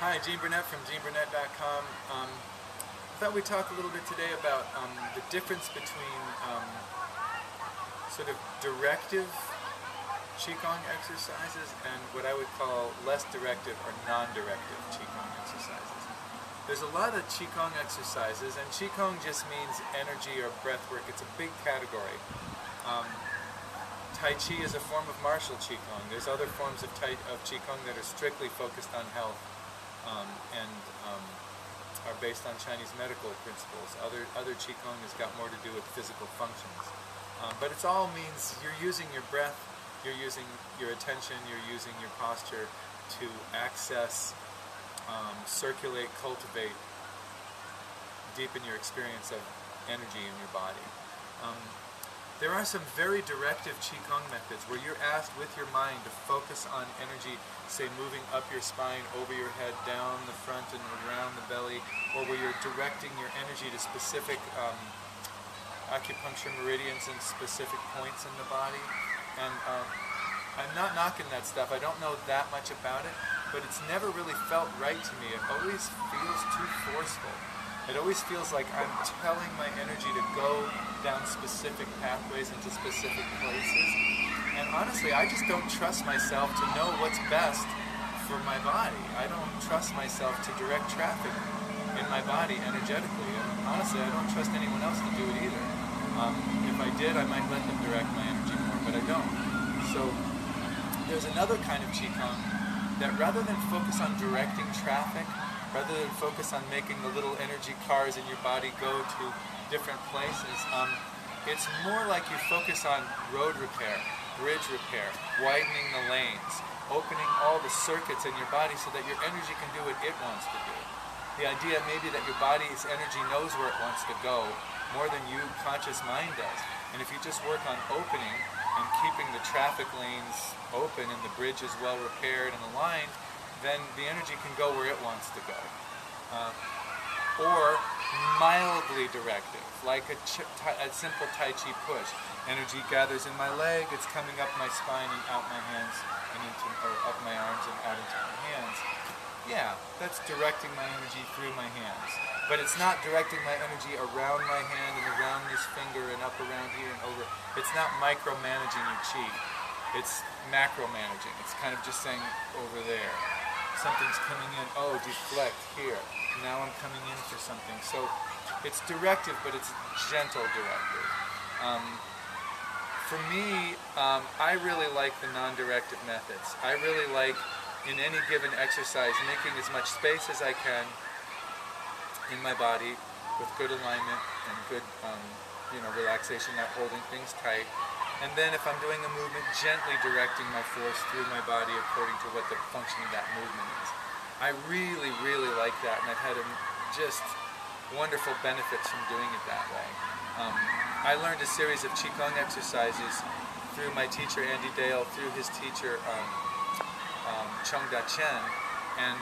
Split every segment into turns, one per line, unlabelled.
Hi, Gene Burnett from GeneBurnett.com. I thought we'd talk a little bit today about the difference between sort of directive Qigong exercises and what I would call less directive or non-directive Qigong exercises. There's a lot of Qigong exercises, and Qigong just means energy or breath work. It's a big category. Tai Chi is a form of martial Qigong. There's other forms of Qigong that are strictly focused on health and are based on Chinese medical principles. Other Qigong has got more to do with physical functions. But it all means you're using your breath, you're using your attention, you're using your posture to access, circulate, cultivate, deepen your experience of energy in your body. There are some very directive Qigong methods where you're asked with your mind to focus on energy, say moving up your spine, over your head, down the front and around the belly, or where you're directing your energy to specific acupuncture meridians and specific points in the body. And I'm not knocking that stuff. I don't know that much about it, but it's never really felt right to me. It always feels too forceful. It always feels like I'm telling my energy to go down specific pathways into specific places. And honestly, I just don't trust myself to know what's best for my body. I don't trust myself to direct traffic in my body energetically. And honestly, I don't trust anyone else to do it either. If I did, I might let them direct my energy more, but I don't. So there's another kind of Qigong that rather than focus on directing traffic, rather than focus on making the little energy cars in your body go to different places, it's more like you focus on road repair, bridge repair, widening the lanes, opening all the circuits in your body so that your energy can do what it wants to do. The idea maybe that your body's energy knows where it wants to go more than you conscious mind does. And if you just work on opening and keeping the traffic lanes open and the bridge is well repaired and aligned, then the energy can go where it wants to go. Or mildly directive, like a simple Tai Chi push. Energy gathers in my leg, it's coming up my spine and out my hands, and or up my arms and out into my hands. Yeah, that's directing my energy through my hands. But it's not directing my energy around my hand and around this finger and up around here and over. It's not micromanaging your chi. It's macro-managing. It's kind of just saying over there. Something's coming in, oh, deflect here. Now I'm coming in for something. So it's directive, but it's gentle directive. For me, I really like the non-directive methods. I really like, in any given exercise, making as much space as I can in my body with good alignment and good relaxation, not holding things tight. And then if I'm doing a movement, gently directing my force through my body according to what the function of that movement is. I really, really like that, and I've had just wonderful benefits from doing it that way. I learned a series of Qigong exercises through my teacher, Andy Dale, through his teacher, Chung Da Chen, and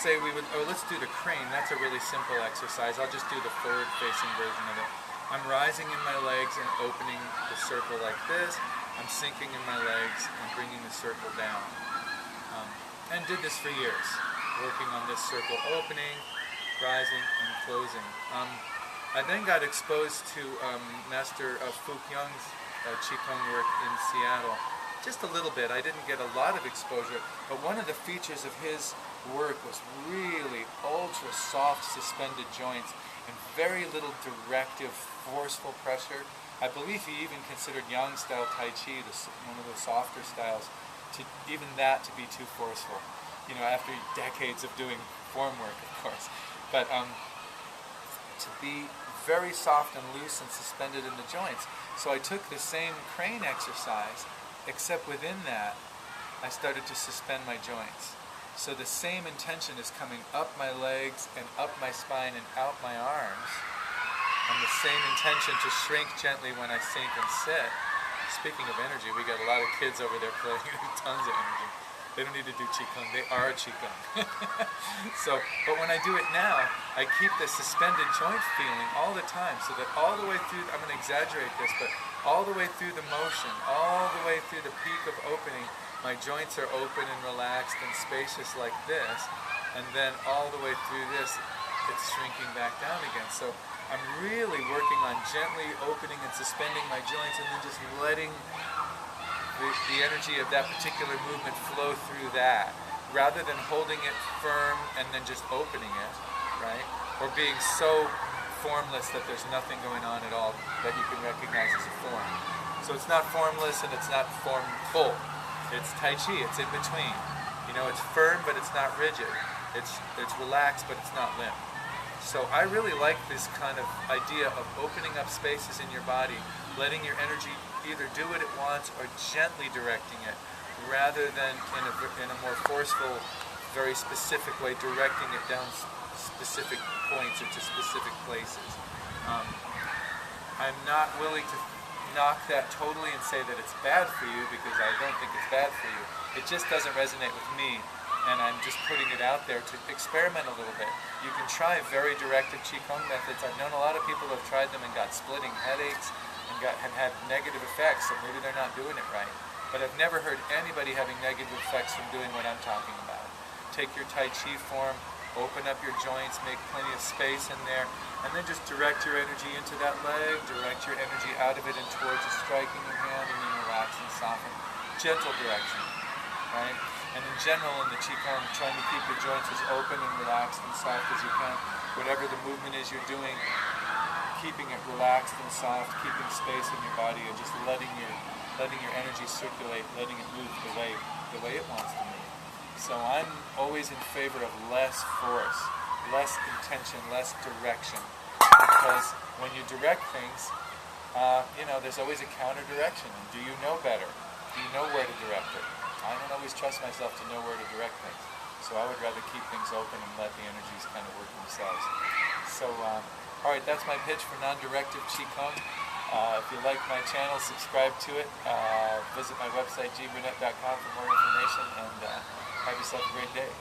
say we would, let's do the crane. That's a really simple exercise. I'll just do the forward-facing version of it. I'm rising in my legs and opening the circle like this. I'm sinking in my legs and bringing the circle down. And did this for years, working on this circle opening, rising, and closing. I then got exposed to Master Fu Kyung's Qigong work in Seattle. Just a little bit. I didn't get a lot of exposure, but one of the features of his work was really ultra soft suspended joints and very little directive, forceful pressure. I believe he even considered Yang style Tai Chi, one of the softer styles, even that to be too forceful. You know, after decades of doing form work, of course. But to be very soft and loose and suspended in the joints. So I took the same crane exercise, except within that, I started to suspend my joints. So the same intention is coming up my legs and up my spine and out my arms, and the same intention to shrink gently when I sink and sit. Speaking of energy, we got a lot of kids over there playing with tons of energy. They don't need to do Qigong, they are Qigong. But when I do it now, I keep the suspended joint feeling all the time, so that all the way through, I'm going to exaggerate this, but all the way through the motion, all the way through the peak of opening, my joints are open and relaxed and spacious like this, and then all the way through this, it's shrinking back down again. So I'm really working on gently opening and suspending my joints, and then just letting the energy of that particular movement flow through that, rather than holding it firm and then just opening it, right? Or being so formless that there's nothing going on at all that you can recognize as a form. So it's not formless and it's not formful. It's Tai Chi, it's in between. You know, it's firm but it's not rigid. It's relaxed but it's not limp. So I really like this kind of idea of opening up spaces in your body, letting your energy either do what it wants or gently directing it, rather than in a more forceful, very specific way, directing it down specific points or to specific places. I'm not willing to knock that totally and say that it's bad for you, because I don't think it's bad for you. It just doesn't resonate with me, and I'm just putting it out there to experiment a little bit. You can try very directive Qigong methods. I've known a lot of people who have tried them and got splitting headaches and have had negative effects, so maybe they're not doing it right. But I've never heard anybody having negative effects from doing what I'm talking about. Take your Tai Chi form, open up your joints, make plenty of space in there, and then just direct your energy into that leg, direct your energy out of it and towards the striking your hand, and then relax and soften. Gentle direction, right? And in general, in the Qigong, trying to keep your joints as open and relaxed and soft as you can. Whatever the movement is you're doing, keeping it relaxed and soft, keeping space in your body, and just letting your energy circulate, letting it move the way it wants to move. So I'm always in favor of less force, less intention, less direction. Because when you direct things, there's always a counter direction. And do you know better? Do you know where to direct it? I don't always trust myself to know where to direct things. So I would rather keep things open and let the energies kind of work themselves. So, all right, that's my pitch for non-directive Qigong. If you like my channel, subscribe to it. Visit my website, gburnett.com, for more information, and have yourself a great day.